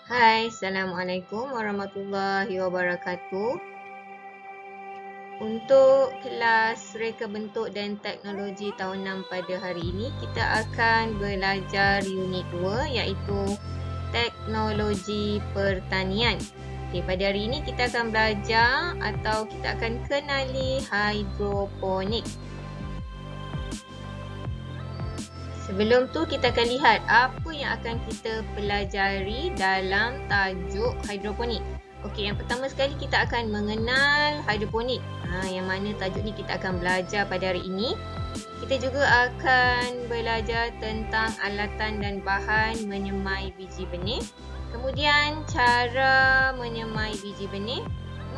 Hai, Assalamualaikum warahmatullahi wabarakatuh. Untuk kelas reka bentuk dan teknologi tahun 6 pada hari ini, kita akan belajar unit 2 iaitu teknologi pertanian. Okay, pada hari ini kita akan belajar atau kita akan kenali hidroponik. Sebelum tu kita akan lihat apa yang akan kita pelajari dalam tajuk hidroponik. Okey, yang pertama sekali kita akan mengenal hidroponik. Yang mana tajuk ni kita akan belajar pada hari ini. Kita juga akan belajar tentang alatan dan bahan menyemai biji benih. Kemudian cara menyemai biji benih,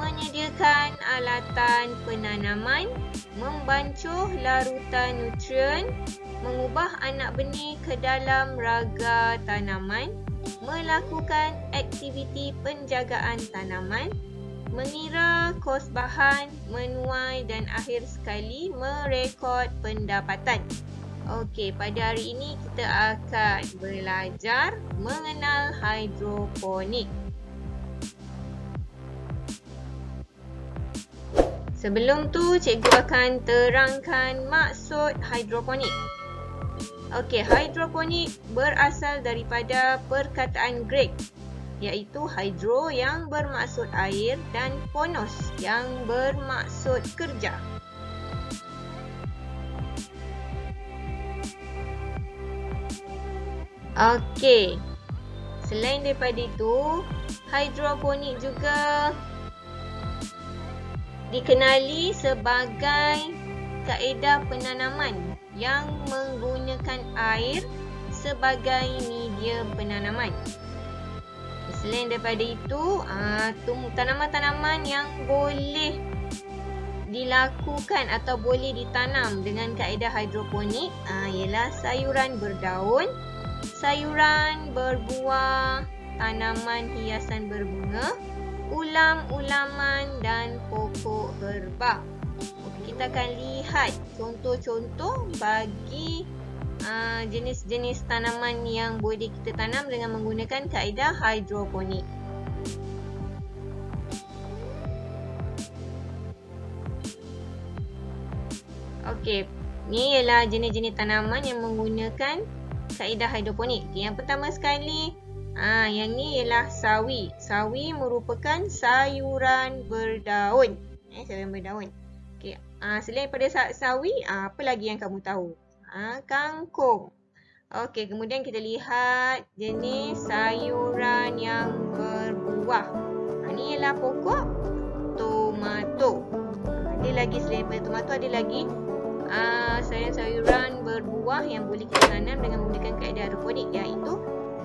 menyediakan alatan penanaman, membancuh larutan nutrien, mengubah anak benih ke dalam raga tanaman, melakukan aktiviti penjagaan tanaman, mengira kos bahan, menuai dan akhir sekali merekod pendapatan. Okey, pada hari ini kita akan belajar mengenal hidroponik. Sebelum tu, cikgu akan terangkan maksud hidroponik. Okey, hidroponik berasal daripada perkataan Greek iaitu hydro yang bermaksud air dan ponos yang bermaksud kerja. Okey, selain daripada itu, hidroponik juga dikenali sebagai kaedah penanaman yang menggunakan air sebagai media penanaman. Selain daripada itu, tanaman-tanaman yang boleh dilakukan atau boleh ditanam dengan kaedah hidroponik ialah sayuran berdaun, sayuran berbuah, tanaman hiasan berbunga, ulam-ulaman dan pokok herba. Kita akan lihat contoh-contoh bagi jenis-jenis tanaman yang boleh kita tanam dengan menggunakan kaedah hidroponik. Okey, ni ialah jenis-jenis tanaman yang menggunakan kaedah hidroponik. Yang pertama sekali, yang ni ialah sawi. Sawi merupakan sayuran berdaun. Sayuran berdaun. Okey, selain daripada sawi, apa lagi yang kamu tahu? Kangkung. Okey, kemudian kita lihat jenis sayuran yang berbuah. Ni ialah pokok tomato. Ada lagi selain daripada tomato, ada lagi sayuran berbuah yang boleh kita tanam dengan menggunakan kaedah hidroponik iaitu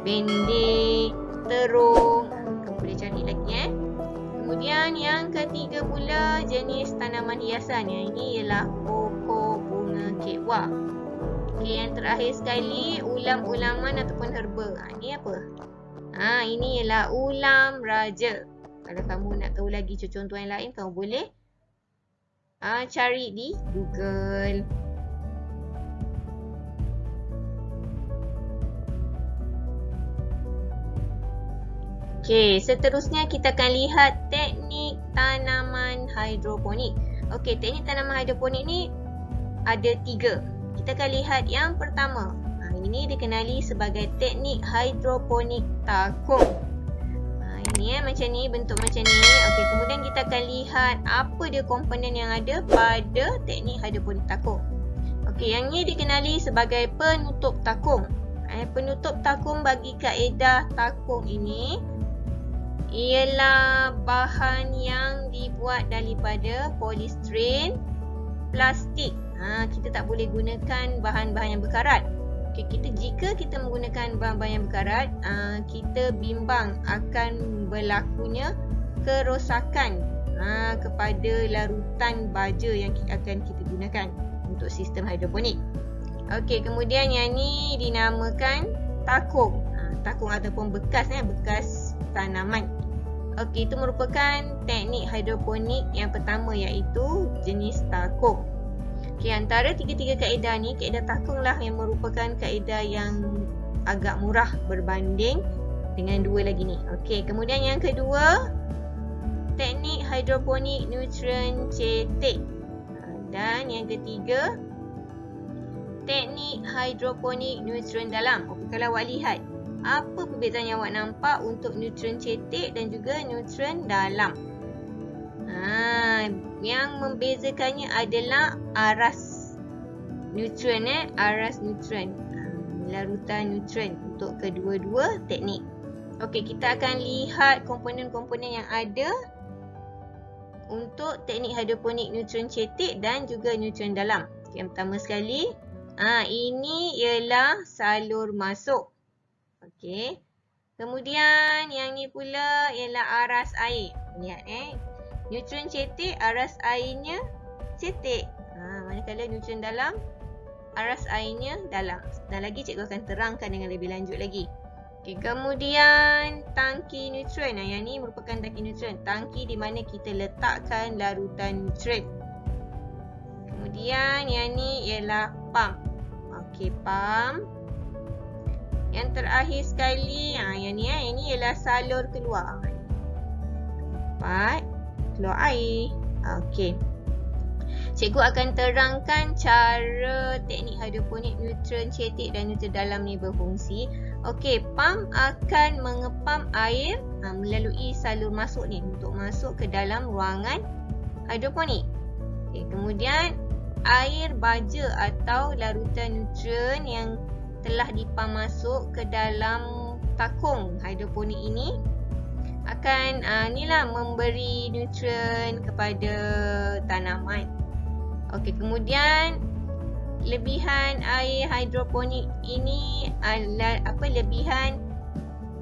bende, terung. Kamu boleh cari lagi Kemudian yang ketiga pula jenis tanaman hiasan. Yang ini ialah pokok bunga kekwa. Okey, yang terakhir sekali ulam-ulaman ataupun herba. Ini apa? Ini ialah ulam raja. Kalau kamu nak tahu lagi contoh yang lain, kamu boleh cari di Google. Okey, seterusnya kita akan lihat teknik tanaman hidroponik. Okey, teknik tanaman hidroponik ni ada 3. Kita akan lihat yang pertama. Ini dikenali sebagai teknik hidroponik takung. Ini macam ni, bentuk macam ni. Okey, kemudian kita akan lihat apa dia komponen yang ada pada teknik hidroponik takung. Okey, yang ni dikenali sebagai penutup takung. Penutup takung bagi kaedah takung ini ialah bahan yang dibuat daripada polistiren, plastik. Kita tak boleh gunakan bahan-bahan yang berkarat. Jika kita menggunakan bahan-bahan yang berkarat, kita bimbang akan berlakunya kerosakan kepada larutan baja yang akan kita gunakan untuk sistem hidroponik. Okey, kemudian yang ni dinamakan takung. Takung ataupun bekas tanaman. Okey, itu merupakan teknik hidroponik yang pertama iaitu jenis takung. Okey, antara tiga-tiga kaedah ni, kaedah takung lah yang merupakan kaedah yang agak murah berbanding dengan 2 lagi ni. Okey, kemudian yang kedua, teknik hidroponik nutrien cetek. Dan yang ketiga, teknik hidroponik nutrien dalam. Okey, kalau awak lihat, apa perbezaan yang awak nampak untuk nutrien cetek dan juga nutrien dalam? Yang membezakannya adalah aras nutrien, aras nutrien, larutan nutrien untuk kedua-dua teknik. Okey, kita akan lihat komponen-komponen yang ada untuk teknik hidroponik nutrien cetek dan juga nutrien dalam. Yang pertama sekali, ini ialah salur masuk. Okey. Kemudian yang ni pula ialah aras air. Lihat nutrien cetek, aras airnya cetek. Manakala nutrien dalam, aras airnya dalam. Dan lagi cikgu akan terangkan dengan lebih lanjut lagi. Okay, kemudian tangki nutrien. Yang ni merupakan tangki nutrien. Tangki di mana kita letakkan larutan nutrien. Kemudian yang ni ialah pump. Okey, pump. Yang terakhir sekali, yang ni ialah salur keluar. 4, keluar air. Okey. Cikgu akan terangkan cara teknik hidroponik nutrien cetek dan nutrien dalam ni berfungsi. Okey, pump akan mengepam air melalui salur masuk ni untuk masuk ke dalam ruangan hidroponik. Okay, kemudian air baja atau larutan nutrien yang telah dipam masuk ke dalam takung hidroponik ini akan memberi nutrien kepada tanaman. Okey, kemudian lebihan air hidroponik ini lebihan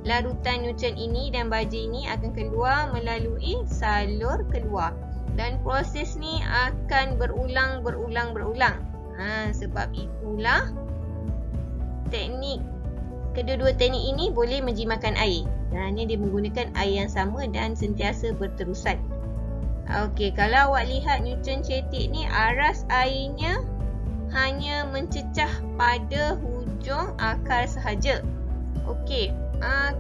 larutan nutrien ini dan baja ini akan keluar melalui salur keluar. Dan proses ni akan berulang. Sebab itulah kedua-dua teknik ini boleh menjimatkan air. Kerana dia menggunakan air yang sama dan sentiasa berterusan. Okey, kalau awak lihat nutrien cetek ni, aras airnya hanya mencecah pada hujung akar sahaja. Okey,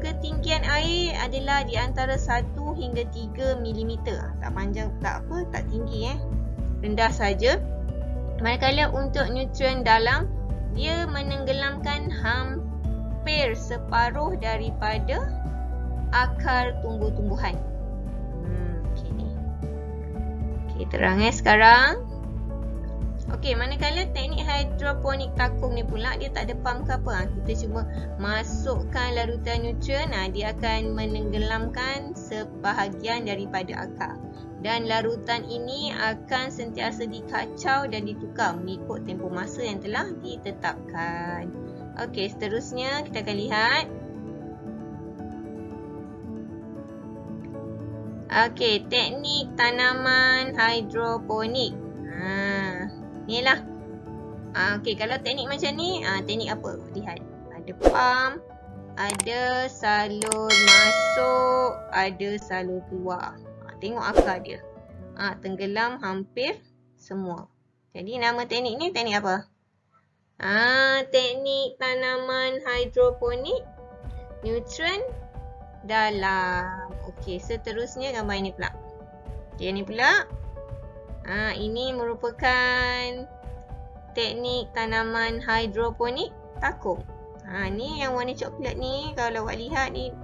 ketinggian air adalah di antara 1 hingga 3 mm. Tak panjang, tak tinggi rendah saja. Manakala untuk nutrien dalam, dia menenggelamkan hampir separuh daripada akar tumbuh-tumbuhan. Okey, terang sekarang. Okey, manakala teknik hidroponik takung ni pula, dia tak ada pump ke apa. Kita cuma masukkan larutan nutrien, dia akan menenggelamkan sebahagian daripada akar. Dan larutan ini akan sentiasa dikacau dan ditukar mengikut tempoh masa yang telah ditetapkan. Okey, seterusnya kita akan lihat. Okey, teknik tanaman hidroponik. Inilah. Okey, kalau teknik macam ni, teknik apa? Lihat. Ada pump, ada salur masuk, ada salur keluar. Tengok akar dia. Tenggelam hampir semua. Jadi nama teknik ni teknik apa? Teknik tanaman hidroponik nutrien dalam. Okey, seterusnya gambar ini pula. Okey, ini pula. Ini merupakan teknik tanaman hidroponik takung. Ni yang warna coklat ni, kalau awak lihat ni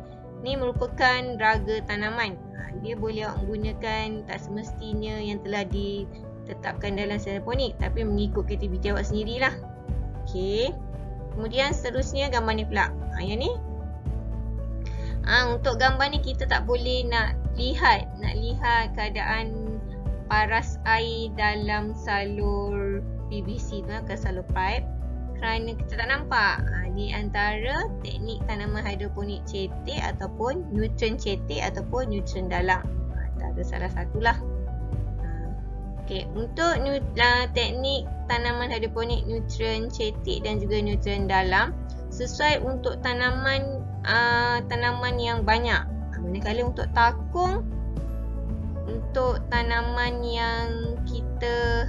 merupakan raga tanaman. Dia boleh awak gunakan, tak semestinya yang telah ditetapkan dalam hidroponik, tapi mengikut kreativiti awak sendirilah. Okey. Kemudian seterusnya gambar ni pula. Yang ni. Untuk gambar ni kita tak boleh nak lihat keadaan paras air dalam salur PVC tu, ke salur pipe, kerana kita tak nampak. Di antara teknik tanaman hidroponik cetek ataupun nutrien cetek ataupun nutrien dalam. Ada salah satulah. Okey, untuk teknik tanaman hidroponik nutrien cetek dan juga nutrien dalam, sesuai untuk tanaman yang banyak. Manakala untuk takung, untuk tanaman yang kita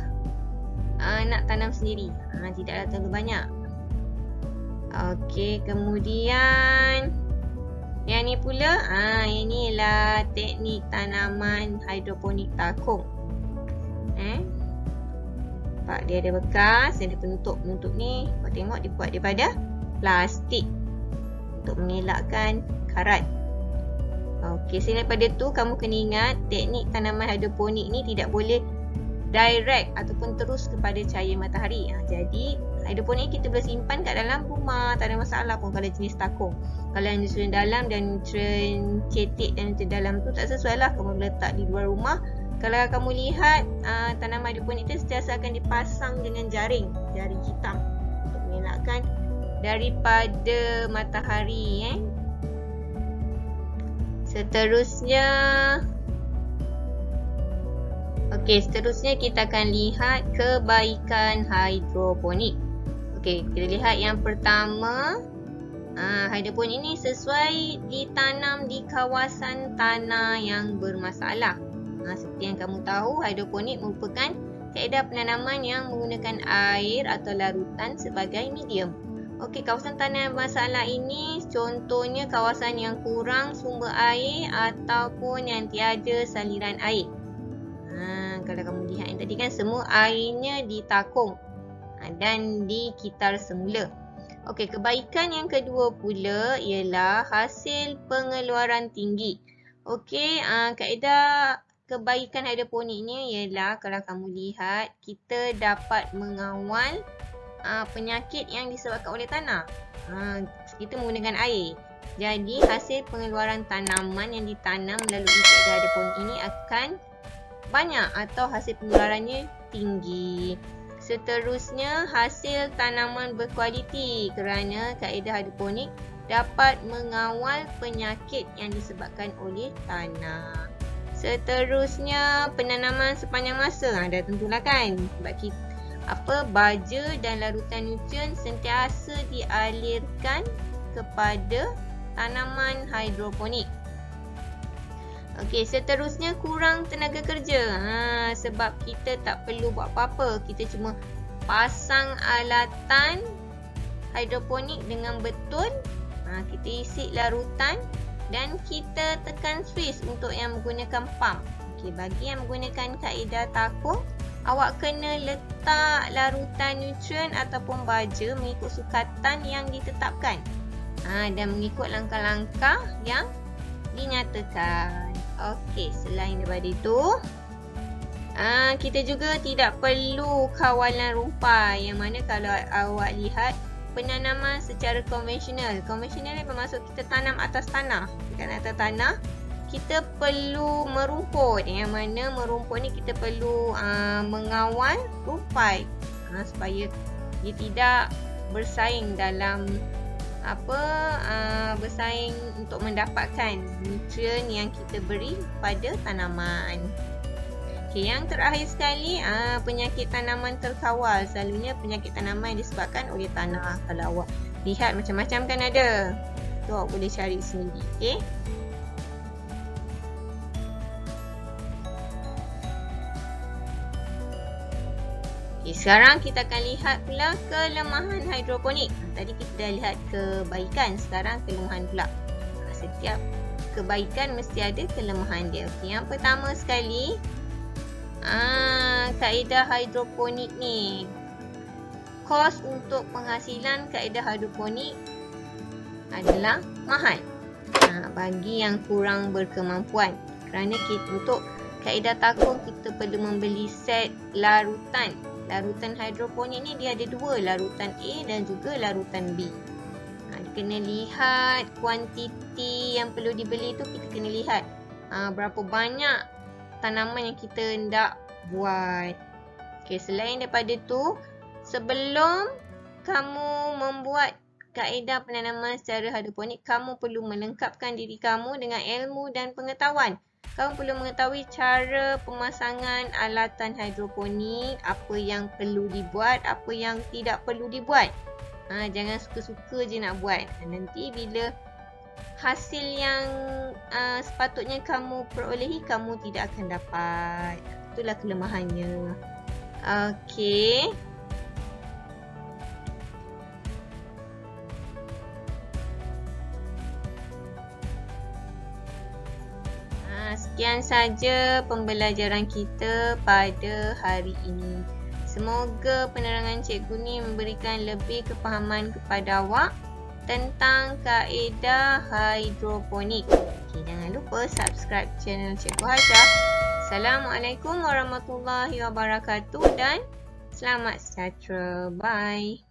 nak tanam sendiri, tidaklah terlalu banyak. Okey, kemudian Yang ni pula, yang ni ialah teknik tanaman hidroponik takung. Nampak dia ada bekas, ada penutup-penutup ni. Kau tengok dia buat daripada plastik untuk mengelakkan karat. Okey, selain daripada tu kamu kena ingat teknik tanaman hidroponik ni tidak boleh direct ataupun terus kepada cahaya matahari. Jadi hidroponik kita boleh simpan kat dalam rumah, tak ada masalah pun kalau jenis takung. Kalau yang nutrien dalam dan nutrien cetek dan nutrien dalam tu tak sesuai lah, kamu letak di luar rumah. Kalau kamu lihat tanaman hidroponik tu sentiasa akan dipasang dengan jaring hitam untuk mengelakkan daripada matahari. Seterusnya kita akan lihat kebaikan hidroponik. Kita lihat yang pertama. Hidroponik ini sesuai ditanam di kawasan tanah yang bermasalah. Seperti yang kamu tahu, hidroponik merupakan kaedah penanaman yang menggunakan air atau larutan sebagai medium. Kawasan tanah yang bermasalah ini contohnya kawasan yang kurang sumber air ataupun yang tiada saliran air. Kalau kamu lihat yang tadi kan semua airnya ditakung dan dikitar semula. Kebaikan yang kedua pula ialah hasil pengeluaran tinggi. Kaedah kebaikan hidroponik ni ialah kalau kamu lihat kita dapat mengawal penyakit yang disebabkan oleh tanah. Kita menggunakan air. Jadi hasil pengeluaran tanaman yang ditanam melalui kaedah hidroponik ini akan banyak atau hasil pengeluarannya tinggi. Seterusnya hasil tanaman berkualiti kerana kaedah hidroponik dapat mengawal penyakit yang disebabkan oleh tanah. Seterusnya penanaman sepanjang masa. Dah tentulah kan, sebab kita baja dan larutan nutrien sentiasa dialirkan kepada tanaman hidroponik. Seterusnya kurang tenaga kerja. Sebab kita tak perlu buat apa-apa. Kita cuma pasang alatan hidroponik dengan betul. Kita isi larutan dan kita tekan switch untuk yang menggunakan pump. Bagi yang menggunakan kaedah takung, awak kena letak larutan nutrien ataupun baja mengikut sukatan yang ditetapkan dan mengikut langkah-langkah yang dinyatakan. Selain daripada itu, kita juga tidak perlu kawalan rumpai, yang mana kalau awak lihat penanaman secara konvensional ni bermaksud kita tanam atas tanah. Dekat atas tanah kita perlu merumput, yang mana merumput ni kita perlu mengawal rumpai supaya dia tidak bersaing dalam bersaing untuk mendapatkan nutrien yang kita beri pada tanaman. Yang terakhir sekali, penyakit tanaman terkawal. Selalunya penyakit tanaman yang disebabkan oleh tanah. Kalau awak lihat macam-macam kan ada. Tu awak boleh cari sendiri. Sekarang kita akan lihat pula kelemahan hidroponik. Tadi kita dah lihat kebaikan, sekarang kelemahan pula. Setiap kebaikan mesti ada kelemahan dia. Yang pertama sekali, kaedah hidroponik ni, kos untuk penghasilan kaedah hidroponik adalah mahal bagi yang kurang berkemampuan. Kerana untuk kaedah takung kita perlu membeli set larutan. Larutan hidroponik ni dia ada dua, larutan A dan juga larutan B. Kena lihat kuantiti yang perlu dibeli tu, kita kena lihat berapa banyak tanaman yang kita hendak buat. Selain daripada tu, sebelum kamu membuat kaedah penanaman secara hidroponik, kamu perlu melengkapkan diri kamu dengan ilmu dan pengetahuan. Kamu perlu mengetahui cara pemasangan alatan hidroponik, apa yang perlu dibuat, apa yang tidak perlu dibuat. Jangan suka-suka je nak buat. Nanti bila hasil yang sepatutnya kamu perolehi, kamu tidak akan dapat. Itulah kelemahannya. Okey. Sekian saja pembelajaran kita pada hari ini. Semoga penerangan cikgu ni memberikan lebih kefahaman kepada awak tentang kaedah hidroponik. Okay, jangan lupa subscribe channel Cikgu Hajah. Assalamualaikum warahmatullahi wabarakatuh dan selamat sejahtera. Bye.